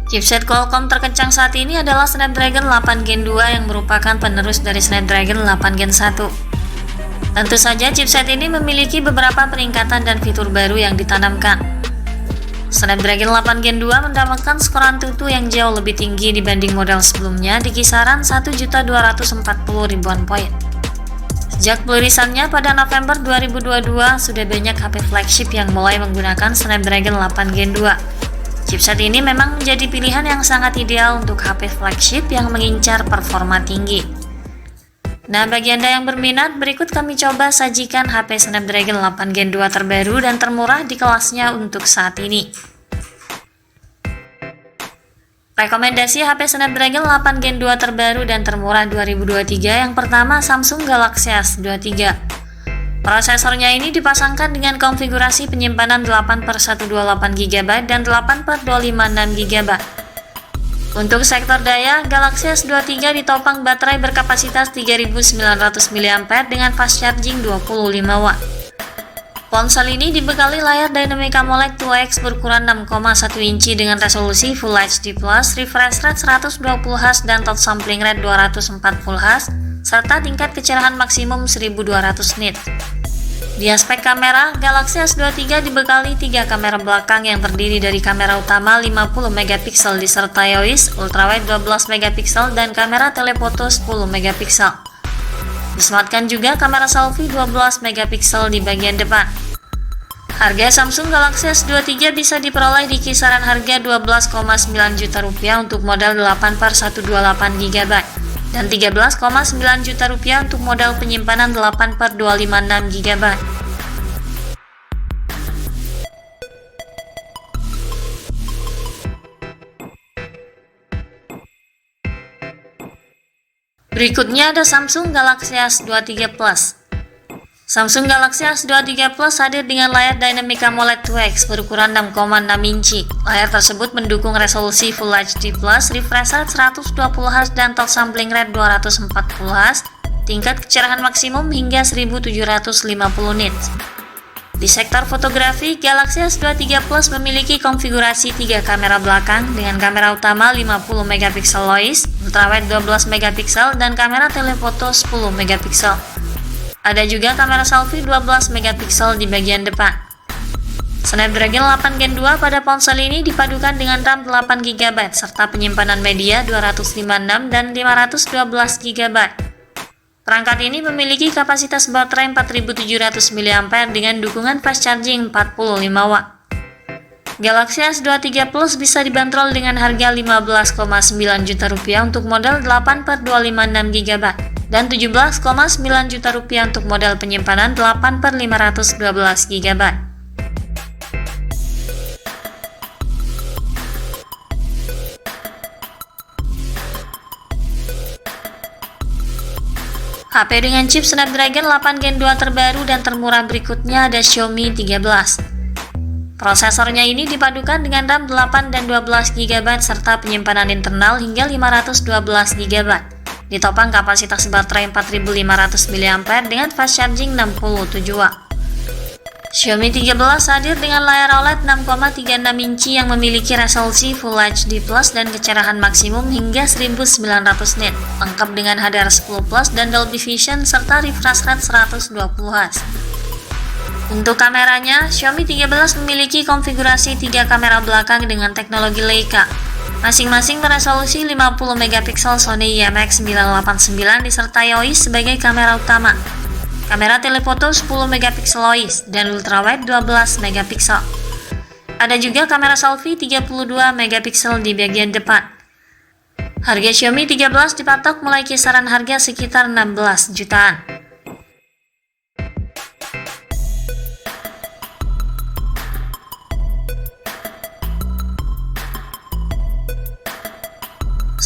Chipset Qualcomm terkencang saat ini adalah Snapdragon 8 Gen 2 yang merupakan penerus dari Snapdragon 8 Gen 1. Tentu saja chipset ini memiliki beberapa peningkatan dan fitur baru yang ditanamkan. Snapdragon 8 Gen 2 mendapatkan skor Antutu yang jauh lebih tinggi dibanding model sebelumnya di kisaran 1.240.000 poin. Sejak pelirisannya pada November 2022, sudah banyak HP flagship yang mulai menggunakan Snapdragon 8 Gen 2. Chipset ini memang menjadi pilihan yang sangat ideal untuk HP flagship yang mengincar performa tinggi. Nah, bagi Anda yang berminat, berikut kami coba sajikan HP Snapdragon 8 Gen 2 terbaru dan termurah di kelasnya untuk saat ini. Rekomendasi HP Snapdragon 8 Gen 2 terbaru dan termurah 2023 yang pertama Samsung Galaxy S23. Prosesornya ini dipasangkan dengan konfigurasi penyimpanan 8/128 GB dan 8/256 GB. Untuk sektor daya, Galaxy S23 ditopang baterai berkapasitas 3900 mAh dengan fast charging 25 Watt. Ponsel ini dibekali layar Dynamic AMOLED 2X berukuran 6,1 inci dengan resolusi Full HD+, refresh rate 120Hz dan touch sampling rate 240Hz, serta tingkat kecerahan maksimum 1200 nits. Di aspek kamera, Galaxy S23 dibekali 3 kamera belakang yang terdiri dari kamera utama 50 MP disertai OIS, ultrawide 12 MP dan kamera telefoto 10 MP. Disematkan juga kamera selfie 12 MP di bagian depan. Harga Samsung Galaxy S23 bisa diperoleh di kisaran harga 12,9 juta rupiah untuk model 8/128 GB dan 13,9 juta rupiah untuk model penyimpanan 8/256 GB. Berikutnya ada Samsung Galaxy S23 Plus. Samsung Galaxy S23 Plus hadir dengan layar Dynamic AMOLED 2X berukuran 6,6 inci. Layar tersebut mendukung resolusi Full HD+, refresh rate 120Hz dan touch sampling rate 240Hz, tingkat kecerahan maksimum hingga 1750 nits. Di sektor fotografi, Galaxy S23 Plus memiliki konfigurasi 3 kamera belakang dengan kamera utama 50 MP OIS, ultrawide 12 MP dan kamera telefoto 10 MP. Ada juga kamera selfie 12 MP di bagian depan. Snapdragon 8 Gen 2 pada ponsel ini dipadukan dengan RAM 8 GB serta penyimpanan media 256 dan 512 GB. Perangkat ini memiliki kapasitas baterai 4700 mAh dengan dukungan fast charging 45 Watt. Galaxy S23 Plus bisa dibanderol dengan harga 15,9 juta rupiah untuk model 8/256 GB dan 17,9 juta rupiah untuk model penyimpanan 8/512 GB. HP dengan chip Snapdragon 8 Gen 2 terbaru dan termurah berikutnya ada Xiaomi 13. Prosesornya ini dipadukan dengan RAM 8 dan 12 GB serta penyimpanan internal hingga 512 GB. Ditopang kapasitas baterai 4500 mAh dengan fast charging 67 Watt. Xiaomi 13 hadir dengan layar OLED 6,36 inci yang memiliki resolusi Full HD+ dan kecerahan maksimum hingga 1900 nits, lengkap dengan HDR10+ dan Dolby Vision serta refresh rate 120Hz. Untuk kameranya, Xiaomi 13 memiliki konfigurasi 3 kamera belakang dengan teknologi Leica. Masing-masing beresolusi 50 MP Sony IMX989 disertai OIS sebagai kamera utama, kamera telefoto 10 MP OIS, dan ultrawide 12 MP. Ada juga kamera selfie 32 MP di bagian depan. Harga Xiaomi 13 dipatok mulai kisaran harga sekitar 16 jutaan.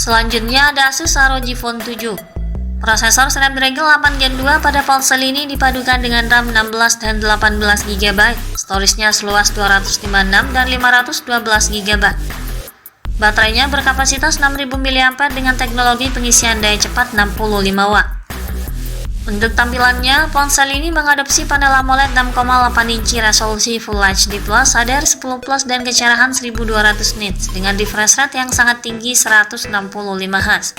Selanjutnya ada Asus ROG Phone 7. Prosesor Snapdragon 8 Gen 2 pada ponsel ini dipadukan dengan RAM 16 dan 18 GB, storage-nya seluas 256 dan 512 GB. Baterainya berkapasitas 6000 mAh dengan teknologi pengisian daya cepat 65 Watt. Untuk tampilannya, ponsel ini mengadopsi panel AMOLED 6,8 inci resolusi Full HD+, HDR 10+ dan kecerahan 1200 nits dengan refresh rate yang sangat tinggi 165 Hz.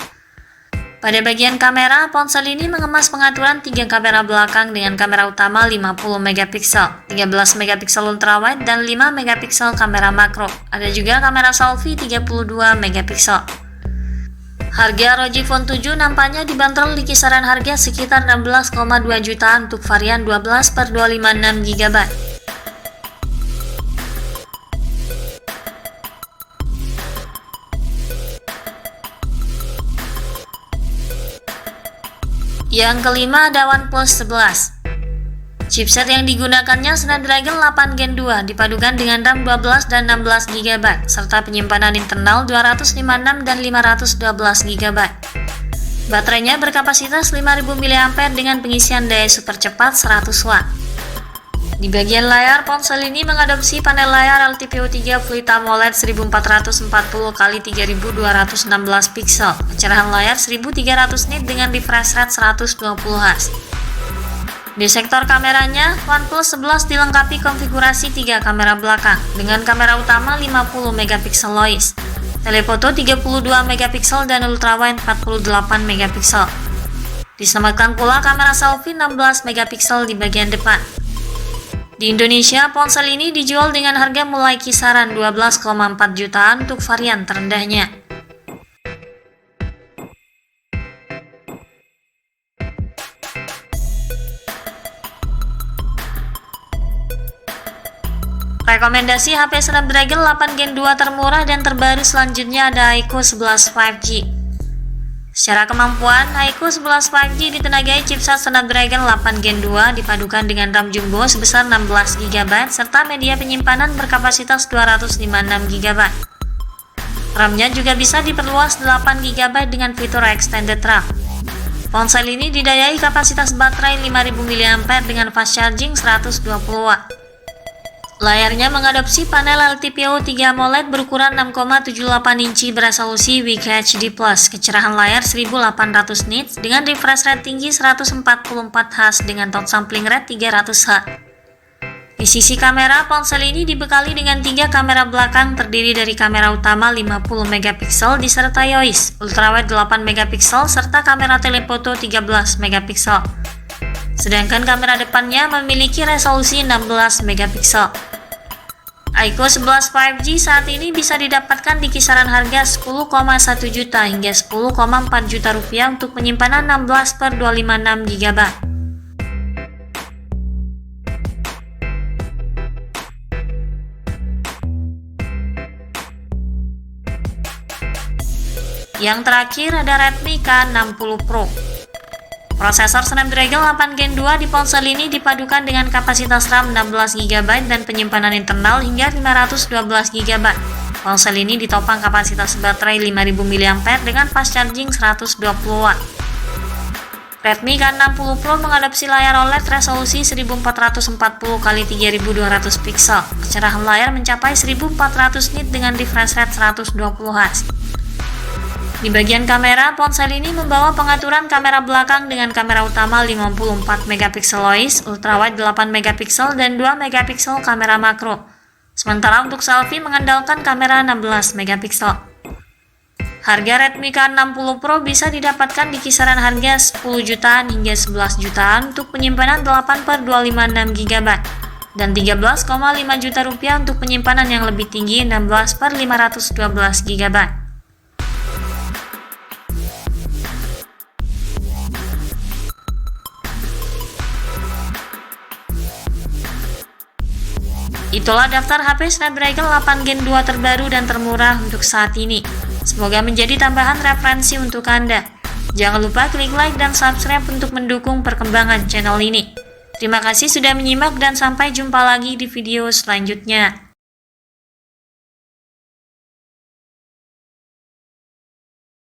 Pada bagian kamera, ponsel ini mengemas pengaturan 3 kamera belakang dengan kamera utama 50 megapiksel, 13 megapiksel ultrawide, dan 5 megapiksel kamera makro. Ada juga kamera selfie 32 megapiksel. Harga ROG Phone 7 nampaknya dibanderol di kisaran harga sekitar 16,2 jutaan untuk varian 12/256 GB. Yang kelima ada OnePlus 11. Chipset yang digunakannya Snapdragon 8 Gen 2 dipadukan dengan RAM 12 dan 16 GB serta penyimpanan internal 256 dan 512 GB. Baterainya berkapasitas 5000 mAh dengan pengisian daya super cepat 100 Watt. Di bagian layar, ponsel ini mengadopsi panel layar LTPO3 Full AMOLED 1440x3216 pixel, kecerahan layar 1300 nit dengan refresh rate 120 Hz. Di sektor kameranya, OnePlus 11 dilengkapi konfigurasi 3 kamera belakang dengan kamera utama 50 megapiksel lois, telefoto 32 megapiksel dan ultrawide 48 megapiksel. Diselamatkan pula kamera selfie 16 megapiksel di bagian depan. Di Indonesia, ponsel ini dijual dengan harga mulai kisaran 12,4 jutaan untuk varian terendahnya. Rekomendasi HP Snapdragon 8 Gen 2 termurah dan terbaru selanjutnya ada Aiko 11 5G. Secara kemampuan, Aiko 11 5G ditenagai chipset Snapdragon 8 Gen 2 dipadukan dengan RAM jumbo sebesar 16 GB serta media penyimpanan berkapasitas 256 GB. RAM-nya juga bisa diperluas 8 GB dengan fitur Extended RAM. Ponsel ini didayai kapasitas baterai 5000 mAh dengan fast charging 120 Watt. Layarnya mengadopsi panel LTPO3 AMOLED berukuran 6,78 inci beresolusi WQHD+, kecerahan layar 1800 nits dengan refresh rate tinggi 144 Hz dengan top sampling rate 300 Hz. Di sisi kamera, ponsel ini dibekali dengan 3 kamera belakang terdiri dari kamera utama 50 megapiksel disertai OIS, ultrawide 8 megapiksel serta kamera telefoto 13 megapiksel. Sedangkan kamera depannya memiliki resolusi 16 megapiksel. Aiko 11 5G saat ini bisa didapatkan di kisaran harga 10,1 juta hingga 10,4 juta rupiah untuk penyimpanan 16/256 GB. Yang terakhir ada Redmi K60 Pro. Prosesor Snapdragon 8 Gen 2 di ponsel ini dipadukan dengan kapasitas RAM 16 GB dan penyimpanan internal hingga 512 GB. Ponsel ini ditopang kapasitas baterai 5000 mAh dengan fast charging 120 Watt. Redmi K60 Pro mengadopsi layar OLED resolusi 1440x3200 pixel. Kecerahan layar mencapai 1400 nit dengan refresh rate 120 Hz. Di bagian kamera, ponsel ini membawa pengaturan kamera belakang dengan kamera utama 54 megapiksel OIS, ultrawide 8 megapiksel dan 2 megapiksel kamera makro. Sementara untuk selfie mengandalkan kamera 16 megapiksel. Harga Redmi K60 Pro bisa didapatkan di kisaran harga 10 jutaan hingga 11 jutaan untuk penyimpanan 8/256 GB dan 13,5 juta rupiah untuk penyimpanan yang lebih tinggi 16/512 GB. Itulah daftar HP Snapdragon 8 Gen 2 terbaru dan termurah untuk saat ini. Semoga menjadi tambahan referensi untuk Anda. Jangan lupa klik like dan subscribe untuk mendukung perkembangan channel ini. Terima kasih sudah menyimak dan sampai jumpa lagi di video selanjutnya.